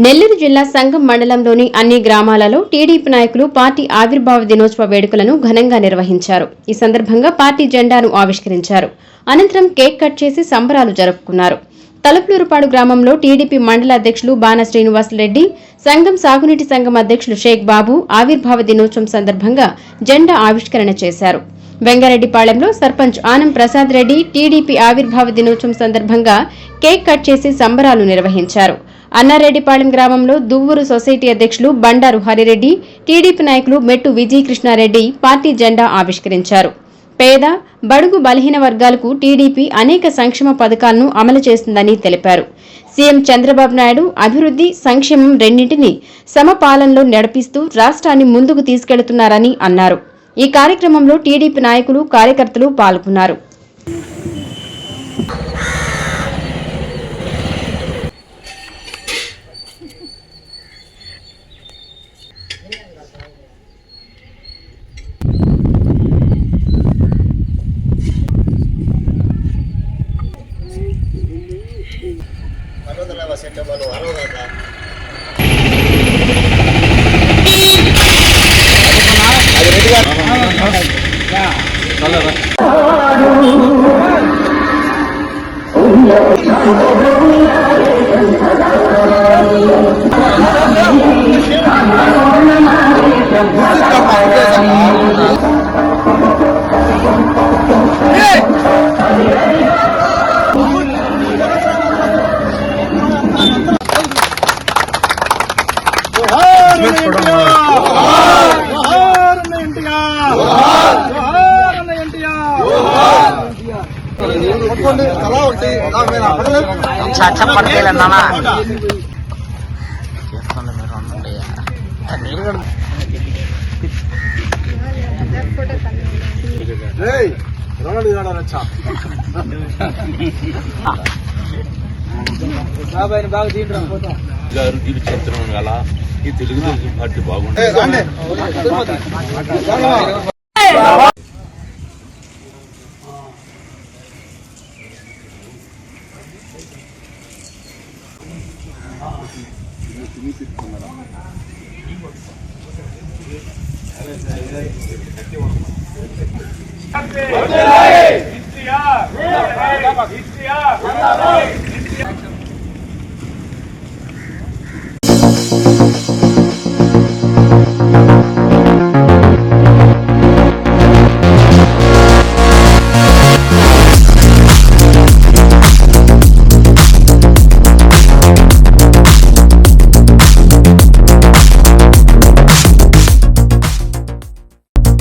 నెల్లూరు జిల్లా సంగం మండలంలోని అన్ని గ్రామాలలో టీడీపీ నాయకులు పార్టీ ఆవిర్భావ దినోత్సవ వేడుకలను ఘనంగా నిర్వహించారు. ఈ సందర్భంగా పార్టీ జెండాను ఆవిష్కరించారు. అనంతరం కేక్ కట్ చేసి సంబరాలు జరుపుకున్నారు. తలుపులూరుపాడు గ్రామంలో టీడీపీ మండల అధ్యక్షులు బాణ శ్రీనివాసరెడ్డి, సంఘం సాగునీటి సంఘం అధ్యక్షులు షేక్ బాబు ఆవిర్భావ దినోత్సవం సందర్భంగా జెండా ఆవిష్కరణ చేశారు. వెంగారెడ్డిపాళెంలో సర్పంచ్ ఆనం ప్రసాద్ రెడ్డి టీడీపీ ఆవిర్భావ దినోత్సవం సందర్భంగా కేక్ కట్ చేసి సంబరాలు నిర్వహించారు. అన్నారెడ్డిపాళెం గ్రామంలో దువ్వూరు సొసైటీ అధ్యక్షులు బండారు హరిరెడ్డి, టీడీపీ నాయకులు మెట్టు విజయకృష్ణారెడ్డి పార్టీ జెండా ఆవిష్కరించారు. పేద, బడుగు బలహీన వర్గాలకు టీడీపీ అనేక సంక్షేమ పథకాలను అమలు చేస్తుందని తెలిపారు. సీఎం చంద్రబాబు నాయుడు అభివృద్ధి, సంక్షేమం రెండింటినీ సమపాలనలో నడిపిస్తూ రాష్ట్రాన్ని ముందుకు తీసుకెళ్తున్నారని అన్నారు. ఈ కార్యక్రమంలో టీడీపీ నాయకులు, కార్యకర్తలు పాల్గొన్నారు. ఈ తెలుగుదేశం పార్టీ బాగుంటుంది. ఇండియా